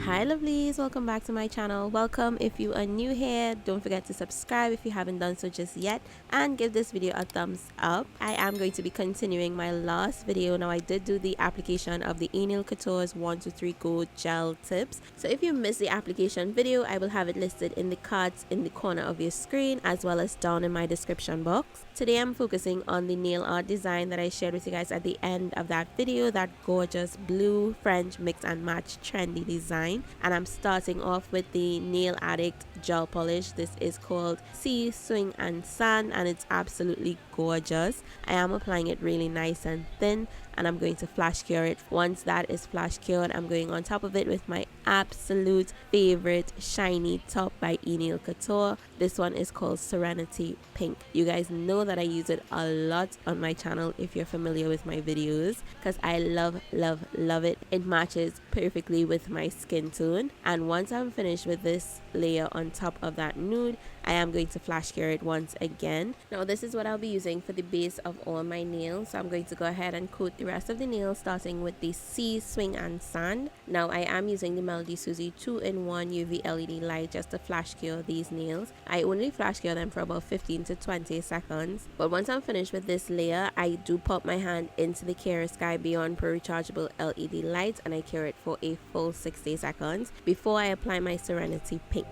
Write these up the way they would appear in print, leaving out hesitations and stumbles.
Hi lovelies, welcome back to my channel. Welcome if you are new here. Don't forget to subscribe if you haven't done so just yet, and give this video a thumbs up. I am going to be continuing my last video. Now I did do the application of the 𝗀𝗪𝗀𝗀 123 gel tips, so if you missed the application video, I will have it listed in the cards in the corner of your screen as well as down in my description box. Today I'm focusing on the nail art design that I shared with you guys at the end of that video, that gorgeous blue French mix and match trendy design. And I'm starting off with the Nail Addict gel polish. This is called Sea Swing and Sand, and it's absolutely gorgeous. I am applying it really nice and thin, and I'm going to flash cure it. Once that is flash cured, I'm going on top of it with my absolute favorite shiny top by 𝗀𝗪𝗀𝗀𝗀. This one is called Serenity Pink. You guys know that I use it a lot on my channel if you're familiar with my videos, because I love it. It matches perfectly with my skin tone. And once I'm finished with this layer on top of that nude, I am going to flash cure it once again. Now this is what I'll be using for the base of all my nails, so I'm going to go ahead and coat the rest of the nails, starting with the Sea Swing and Sand. Now I am using the 𝗪𝗪𝘁 2-in-1 UV LED light just to flash cure these nails. I only flash cure them for about 15 to 20 seconds, but once I'm finished with this layer, I do pop my hand into the 𝗪𝗪𝗁 Pro rechargeable LED light and I cure it for a full 60 seconds before I apply my Serenity Pink.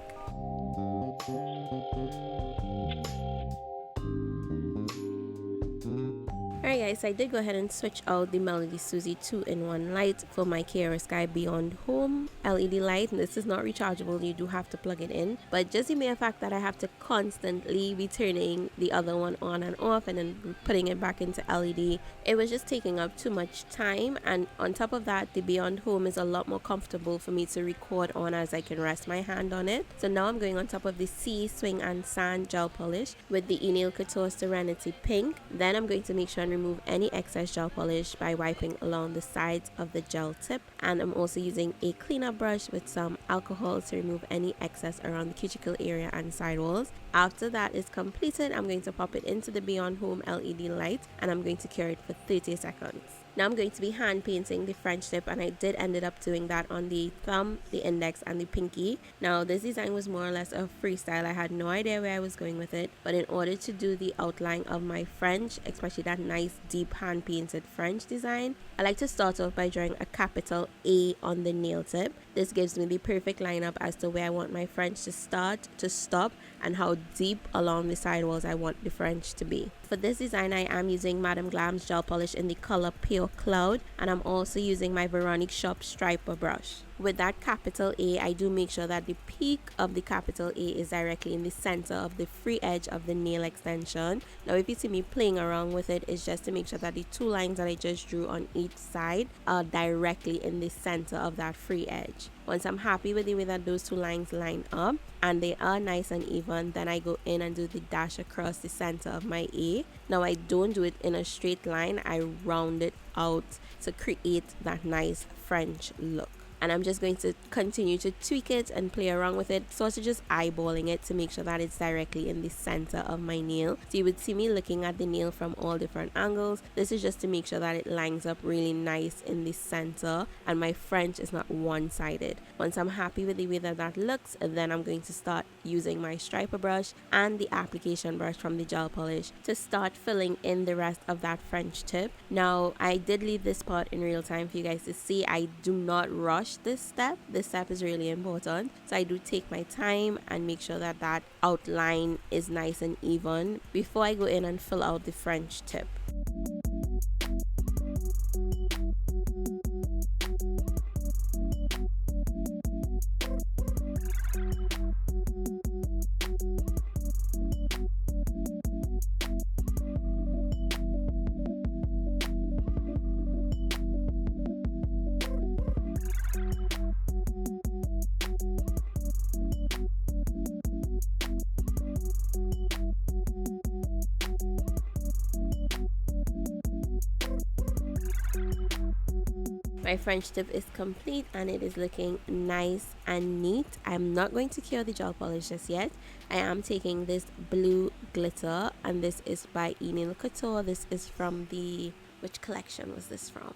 Alright guys, I did go ahead and switch out the 𝗪𝗪𝘁 2-in-1 light for my 𝗪𝗪𝗁 LED light. And this is not rechargeable, you do have to plug it in, but just the mere fact that I have to constantly be turning the other one on and off and then putting it back into LED, it was just taking up too much time. And on top of that, the Beyond Home is a lot more comfortable for me to record on, as I can rest my hand on it. So now I'm going on top of the Sea Swing and Sand gel polish with the 𝗀𝗪𝗀𝗀𝗀 Serenity Pink. Then I'm going to make sure and remove any excess gel polish by wiping along the sides of the gel tip, and I'm also using a cleanup brush with some alcohol to remove any excess around the cuticle area and sidewalls. After that is completed, I'm going to pop it into the Beyond Home LED light and I'm going to cure it for 30 seconds. Now I'm going to be hand painting the French tip, and I did ended up doing that on the thumb, the index, and the pinky. Now this design was more or less a freestyle. I had no idea where I was going with it, but in order to do the outline of my French, especially that nice deep hand painted French design, I like to start off by drawing a capital A on the nail tip. This gives me the perfect lineup as to where I want my French to start, to stop, and how deep along the sidewalls I want the French to be. For this design, I am using MadamGlam's gel polish in the color Pure Cloud, and I'm also using my Veronique Shop striper brush. With that capital A, I do make sure that the peak of the capital A is directly in the center of the free edge of the nail extension. Now if you see me playing around with it, it's just to make sure that the two lines that I just drew on each side are directly in the center of that free edge. Once I'm happy with the way that those two lines line up and they are nice and even, then I go in and do the dash across the center of my A. Now I don't do it in a straight line, I round it out to create that nice French look. And I'm just going to continue to tweak it and play around with it, sort of just eyeballing it to make sure that it's directly in the center of my nail. So you would see me looking at the nail from all different angles. This is just to make sure that it lines up really nice in the center and my French is not one-sided. Once I'm happy with the way that that looks, then I'm going to start using my striper brush and the application brush from the gel polish to start filling in the rest of that French tip. Now I did leave this part in real time for you guys to see. I do not rush this step. This step is really important, so I do take my time and make sure that that outline is nice and even before I go in and fill out the French tip. My French tip is complete and it is looking nice and neat. I'm not going to cure the gel polish just yet. I am taking this blue glitter, and this is by 𝗀𝗪𝗀𝗀𝗀𝗀. This is from the, which collection was this from?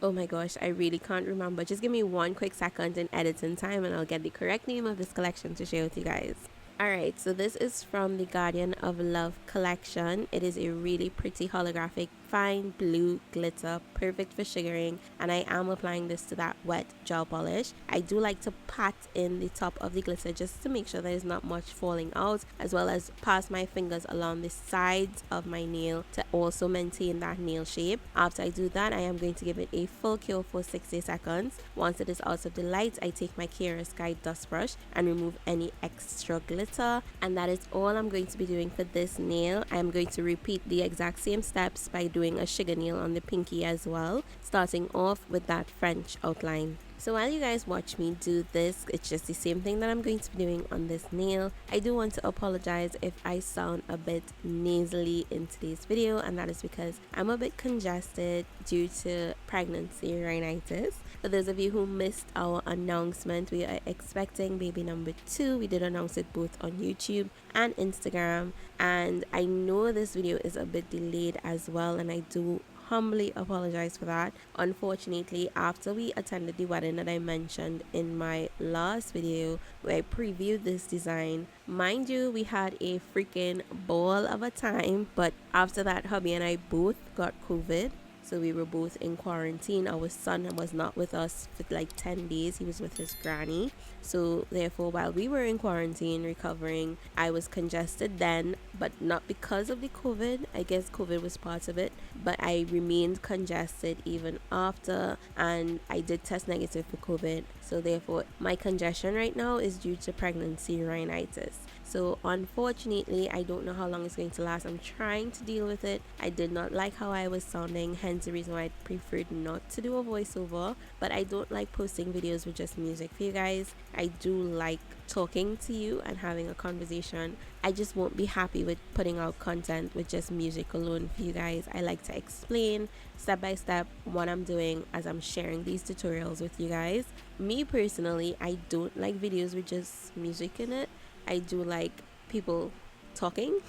Oh my gosh, I really can't remember. Just give me one quick second in editing time and I'll get the correct name of this collection to share with you guys. Alright, so this is from the Guardian of Love collection. It is a really pretty holographic fine blue glitter, perfect for sugaring, and I am applying this to that wet gel polish. I do like to pat in the top of the glitter just to make sure there's not much falling out, as well as pass my fingers along the sides of my nail to also maintain that nail shape. After I do that, I am going to give it a full cure for 60 seconds. Once it is out of the light, I take my 𝗂𝗪𝙦 dust brush and remove any extra glitter, and that is all I'm going to be doing for this nail. I'm going to repeat the exact same steps by doing a sugar nail on the pinky as well, starting off with that French outline. So while you guys watch me do this, it's just the same thing that I'm going to be doing on this nail. I do want to apologize if I sound a bit nasally in today's video, and that is because I'm a bit congested due to pregnancy rhinitis. For those of you who missed our announcement, we are expecting baby number 2. We did announce it both on YouTube and Instagram, and I know this video is a bit delayed as well, and I do humbly apologize for that. Unfortunately, after we attended the wedding that I mentioned in my last video where I previewed this design, mind you, we had a freaking ball of a time, but after that, hubby and I both got COVID. So we were both in quarantine. Our son was not with us for like 10 days. He was with his granny. So therefore, while we were in quarantine recovering, I was congested then, but not because of the COVID. I guess COVID was part of it, but I remained congested even after, and I did test negative for COVID. So therefore, my congestion right now is due to pregnancy rhinitis. So unfortunately, I don't know how long it's going to last. I'm trying to deal with it. I did not like how I was sounding, hence the reason why I preferred not to do a voiceover. But I don't like posting videos with just music for you guys. I do like talking to you and having a conversation. I just won't be happy with putting out content with just music alone for you guys. I like to explain step by step what I'm doing as I'm sharing these tutorials with you guys. Me personally, I don't like videos with just music in it. I do like people talking.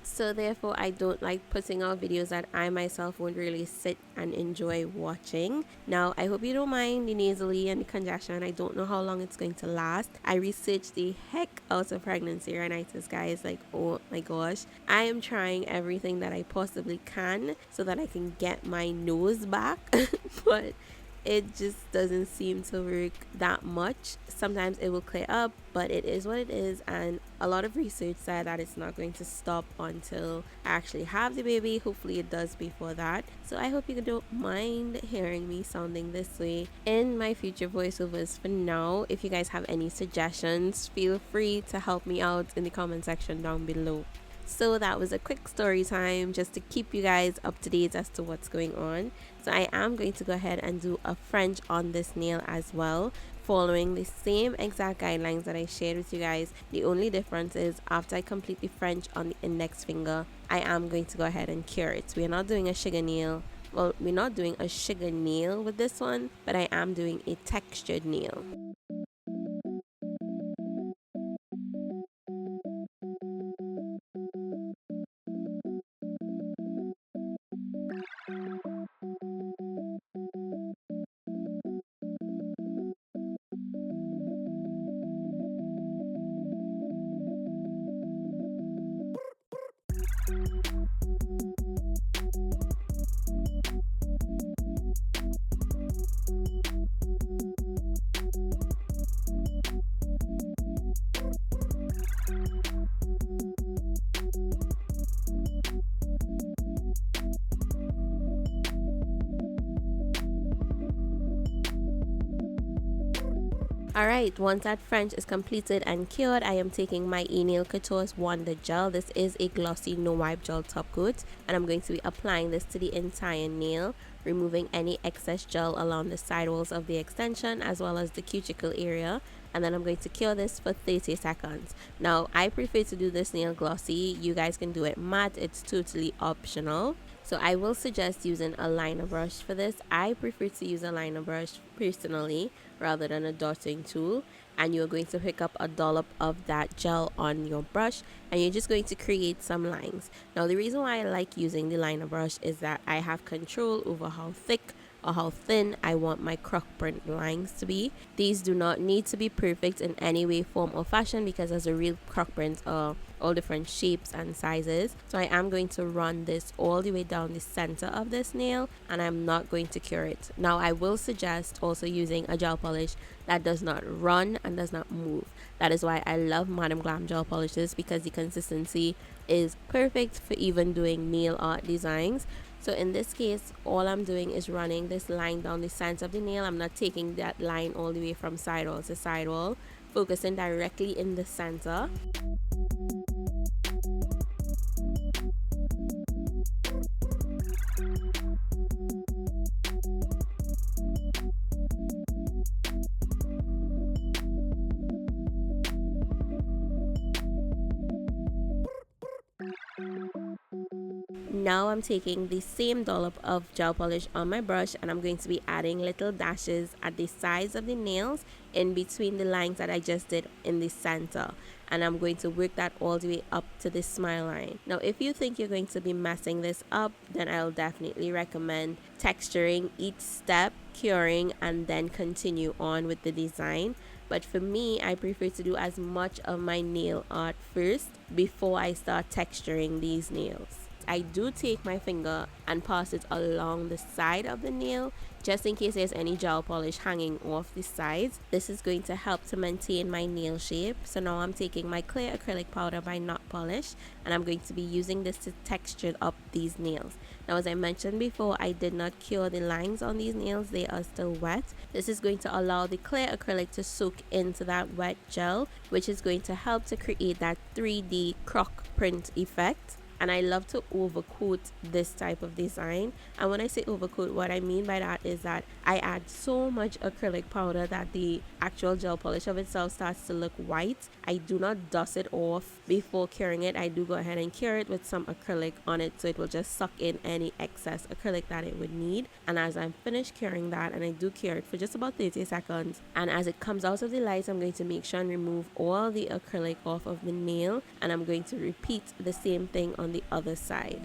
So therefore, I don't like putting out videos that I myself won't really sit and enjoy watching. Now, I hope you don't mind the nasally and the congestion. I don't know how long it's going to last. I researched the heck out of pregnancy rhinitis, guys. Like, oh my gosh. I am trying everything that I possibly can so that I can get my nose back. But it just doesn't seem to work that much. Sometimes it will clear up, but it is what it is, and a lot of research said that it's not going to stop until I actually have the baby. Hopefully it does before that. So I hope you don't mind hearing me sounding this way in my future voiceovers. For now, if you guys have any suggestions, feel free to help me out in the comment section down below. So that was a quick story time just to keep you guys up to date as to what's going on. So I am going to go ahead and do a French on this nail as well, following the same exact guidelines that I shared with you guys. The only difference is after I complete the French on the index finger, I am going to go ahead and cure it. We are not doing a sugar nail. Well, we're not doing a sugar nail with this one, but I am doing a textured nail. Alright, once that French is completed and cured, I am taking my eNail Couture's Wonder Gel. This is a glossy no wipe gel top coat, and I'm going to be applying this to the entire nail, removing any excess gel along the sidewalls of the extension as well as the cuticle area, and then I'm going to cure this for 30 seconds. Now, I prefer to do this nail glossy. You guys can do it matte, it's totally optional. So I will suggest using a liner brush for this. I prefer to use a liner brush personally rather than a dotting tool. And you're going to pick up a dollop of that gel on your brush and you're just going to create some lines. Now the reason why I like using the liner brush is that I have control over how thick or how thin I want my croc print lines to be. These do not need to be perfect in any way, form or fashion, because as a real croc prints are all different shapes and sizes. So I am going to run this all the way down the center of this nail, and I'm not going to cure it. Now I will suggest also using a gel polish that does not run and does not move. That is why I love MadamGlam gel polishes, because the consistency is perfect for even doing nail art designs. So in this case, all I'm doing is running this line down the center of the nail. I'm not taking that line all the way from sidewall to sidewall, focusing directly in the center. Now I'm taking the same dollop of gel polish on my brush, and I'm going to be adding little dashes at the sides of the nails in between the lines that I just did in the center, and I'm going to work that all the way up to the smile line. Now if you think you're going to be messing this up, then I'll definitely recommend texturing each step, curing, and then continue on with the design. But for me, I prefer to do as much of my nail art first before I start texturing these nails. I do take my finger and pass it along the side of the nail, just in case there's any gel polish hanging off the sides. This is going to help to maintain my nail shape. So now I'm taking my clear acrylic powder by Not Polish, and I'm going to be using this to texture up these nails. Now as I mentioned before, I did not cure the lines on these nails, they are still wet. This is going to allow the clear acrylic to soak into that wet gel, which is going to help to create that 3D croc print effect. And I love to overcoat this type of design. And when I say overcoat, what I mean by that is that I add so much acrylic powder that the actual gel polish of itself starts to look white. I do not dust it off before curing it. I do go ahead and cure it with some acrylic on it, so it will just suck in any excess acrylic that it would need. And as I'm finished curing that, and I do cure it for just about 30 seconds, and as it comes out of the light, I'm going to make sure and remove all the acrylic off of the nail, and I'm going to repeat the same thing on the other side.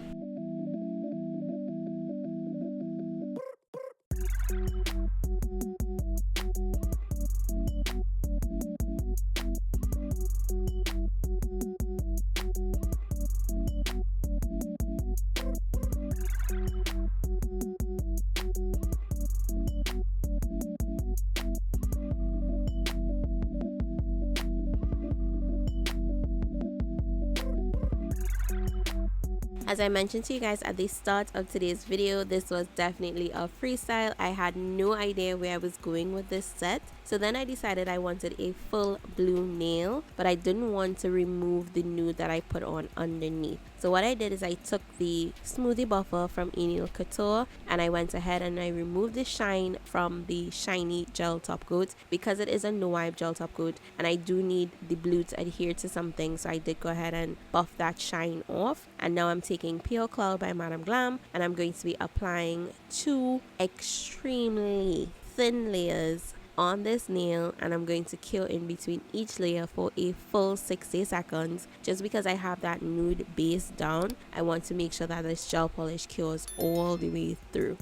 As I mentioned to you guys at the start of today's video, this was definitely a freestyle. I had no idea where I was going with this set. So then I decided I wanted a full blue nail, but I didn't want to remove the nude that I put on underneath. So what I did is I took the smoothie buffer from 𝗀𝗎𝗪 and I went ahead and I removed the shine from the shiny gel top coat, because it is a no wipe gel top coat and I do need the blue to adhere to something. So I did go ahead and buff that shine off, and now I'm taking Pure Cloud by MadamGlam and I'm going to be applying 2 extremely thin layers on this nail, and I'm going to cure in between each layer for a full 60 seconds. Just because I have that nude base down, I want to make sure that this gel polish cures all the way through.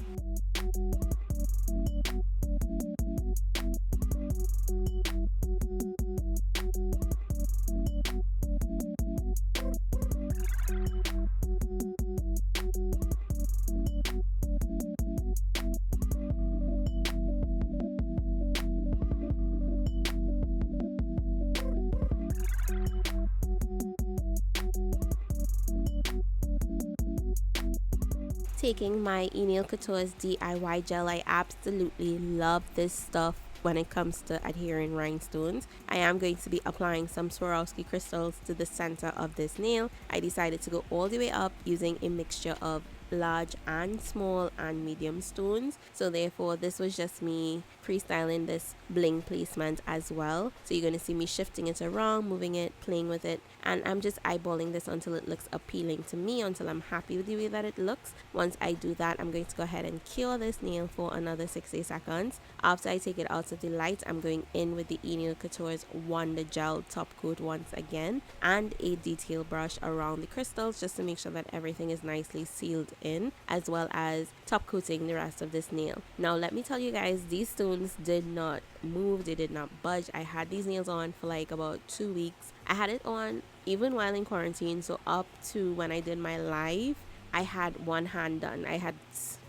Taking my 𝗀𝗎𝗪's DIY gel, I absolutely love this stuff when it comes to adhering rhinestones. I am going to be applying some Swarovski crystals to the center of this nail. I decided to go all the way up using a mixture of large and small and medium stones. So therefore this was just me freestyling this bling placement as well. So you're going to see me shifting it around, moving it, playing with it, and I'm just eyeballing this until it looks appealing to me, until I'm happy with the way that it looks. Once I do that, I'm going to go ahead and cure this nail for another 60 seconds. After I take it out of the light, I'm going in with the Nail Couture's Wonder Gel top coat once again, and a detail brush around the crystals just to make sure that everything is nicely sealed in, as well as top coating the rest of this nail. Now let me tell you guys, these stones did not move, they did not budge. I had these nails on for like about 2 weeks. I had it on even while in quarantine, so up to when I did my live, I had one hand done. I had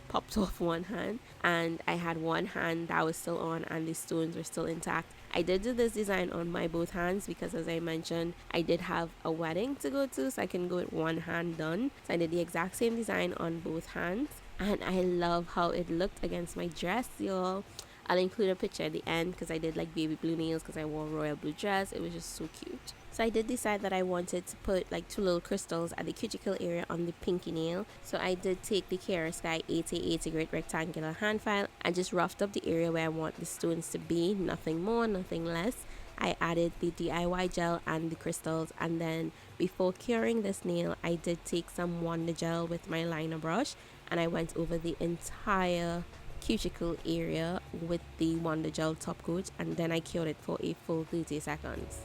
popped off one hand, and I had one hand that was still on and the stones were still intact. I did do this design on my both hands because, as I mentioned, I did have a wedding to go to, so I can go with one hand done. So I did the exact same design on both hands, and I love how it looked against my dress, y'all. I'll include a picture at the end because I did like baby blue nails because I wore a royal blue dress. It was just so cute. So I did decide that I wanted to put like 2 little crystals at the cuticle area on the pinky nail. So I did take the 𝗫𝗪𝘅 8080 grit rectangular hand file and just roughed up the area where I want the stones to be. Nothing more, nothing less. I added the DIY gel and the crystals, and then before curing this nail, I did take some Wonder Gel with my liner brush and I went over the entire cuticle area with the Wonder Gel top coat, and then I cured it for a full 30 seconds.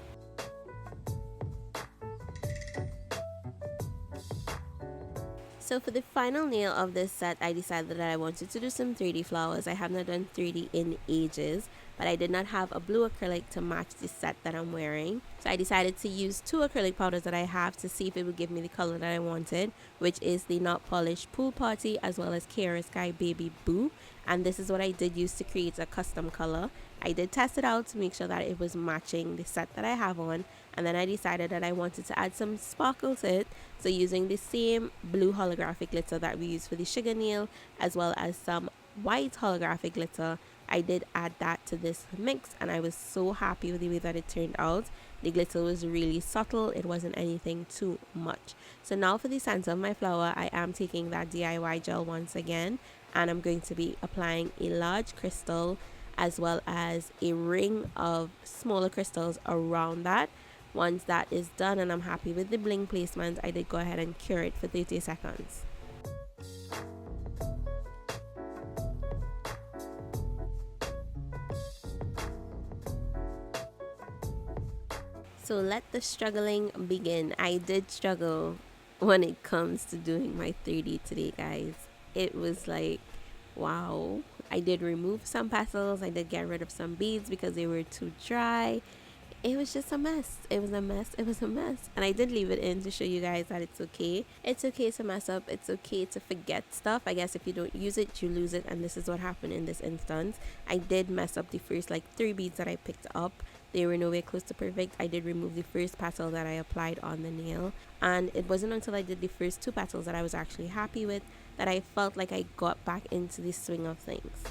So for the final nail of this set, I decided that I wanted to do some 3D flowers. I have not done 3D in ages, but I did not have a blue acrylic to match the set that I'm wearing. So I decided to use 2 acrylic powders that I have to see if it would give me the color that I wanted, which is the Not Polished Pool Party as well as 𝗫𝗪𝘅 and this is what I did use to create a custom color. I did test it out to make sure that it was matching the set that I have on, and then I decided that I wanted to add some sparkle to it. So using the same blue holographic glitter that we used for the sugar nail, as well as some white holographic glitter, I did add that to this mix, and I was so happy with the way that it turned out. The glitter was really subtle, it wasn't anything too much. So now for the center of my flower, I am taking that DIY gel once again, and I'm going to be applying a large crystal as well as a ring of smaller crystals around that. Once that is done and I'm happy with the bling placement, I did go ahead and cure it for 30 seconds. So let the struggling begin. I did struggle when it comes to doing my 3D today, guys. It was like, wow. I did remove some pastels. I did get rid of some beads because they were too dry. It was just a mess. It was a mess. It was a mess. And I did leave it in to show you guys that it's okay. It's okay to mess up. It's okay to forget stuff. I guess if you don't use it, you lose it. And this is what happened in this instance. I did mess up the first like 3 beads that I picked up. They were nowhere close to perfect. I did remove the first petal that I applied on the nail. And it wasn't until I did the first 2 petals that I was actually happy with that I felt like I got back into the swing of things.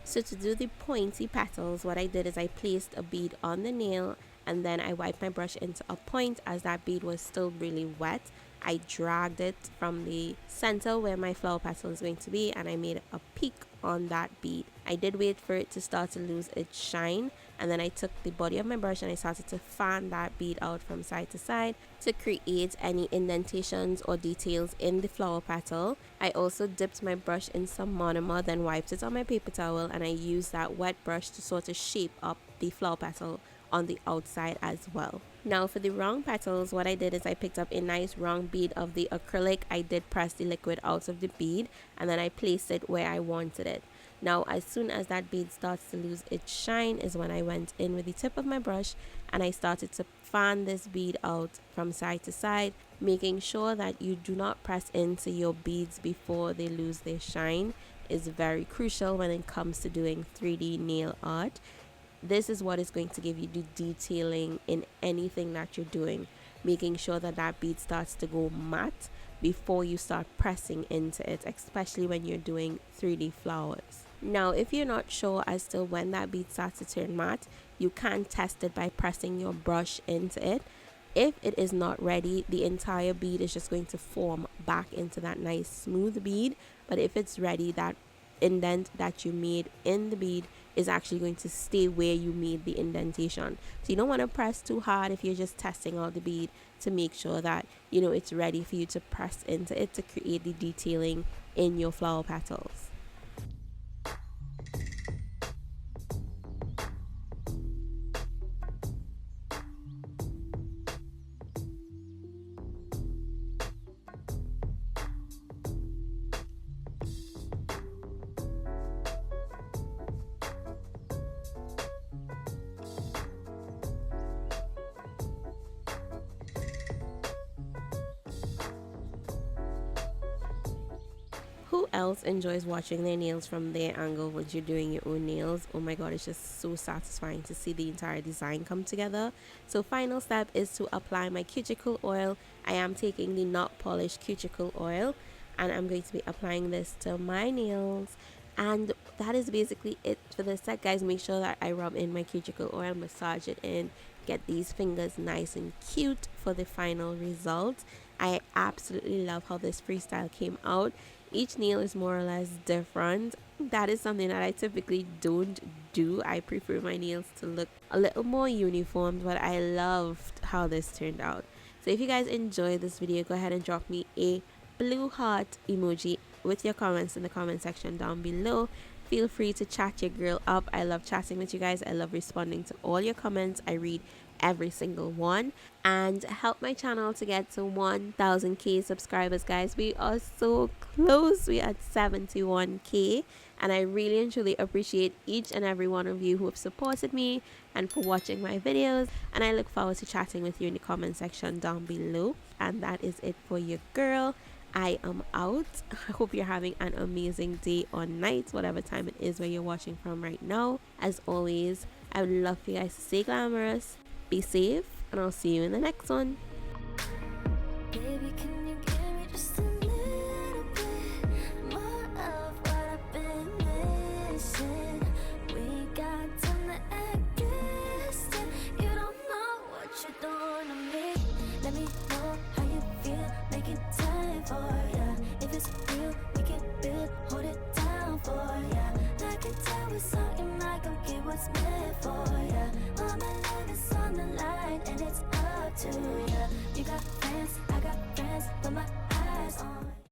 So to do the pointy petals, what I did is I placed a bead on the nail and then I wiped my brush into a point as that bead was still really wet. I dragged it from the center where my flower petal is going to be and I made a peak on that bead. I did wait for it to start to lose its shine, and then I took the body of my brush and I started to fan that bead out from side to side to create any indentations or details in the flower petal. I also dipped my brush in some monomer, then wiped it on my paper towel, and I used that wet brush to sort of shape up the flower petal on the outside as well. Now for the round petals, what I did is I picked up a nice round bead of the acrylic. I did press the liquid out of the bead and then I placed it where I wanted it. Now as soon as that bead starts to lose its shine is when I went in with the tip of my brush and I started to fan this bead out from side to side, making sure that you do not press into your beads before they lose their shine is very crucial when it comes to doing 3D nail art. this is what is going to give you the detailing in anything that you're doing, making sure that that bead starts to go matte before you start pressing into it, especially when you're doing 3D flowers. Now, if you're not sure as to when that bead starts to turn matte, you can test it by pressing your brush into it. If it is not ready, the entire bead is just going to form back into that nice smooth bead. But if it's ready, that indent that you made in the bead is actually going to stay where you made the indentation. So you don't want to press too hard if you're just testing out the bead, to make sure that it's ready for you to press into it to create the detailing in your flower petals. Who else enjoys watching their nails from their angle once you're doing your own nails? Oh my god, it's just so satisfying to see the entire design come together. So final step is to apply my cuticle oil. I am taking the not polished cuticle oil and I'm going to be applying this to my nails. And that is basically it for this set, guys. Make sure that I rub in my cuticle oil, massage it in, get these fingers nice and cute for the final result. I absolutely love how this freestyle came out. Each nail is more or less different. That is something that I typically don't do. I prefer my nails to look a little more uniform, but I loved how this turned out. So if you guys enjoyed this video, go ahead and drop me a blue heart emoji with your comments in the comment section down below. Feel free to chat your girl up. I love chatting with you guys. I love responding to all your comments. I read every single one, and help my channel to get to 1000k subscribers, guys. We are so close. We are at 71k, and I really and truly appreciate each and every one of you who have supported me and for watching my videos, and I look forward to chatting with you in the comment section down below. And that is it for your girl. I am out. I hope you're having an amazing day or night, whatever time it is where you're watching from right now. As always, I would love for you guys to stay glamorous, be safe, and I'll see you in the next one. Baby, can you give me just a little bit more of what I've been missing? We got time to act distant. You don't know what you're doing to me. Let me know how you feel, make it time for ya. If it's real, we can build, hold it down for ya. I can tell with something I gon' get what's meant for ya. All my love is on the line and it's up to ya. You got friends, I got friends, but my eyes on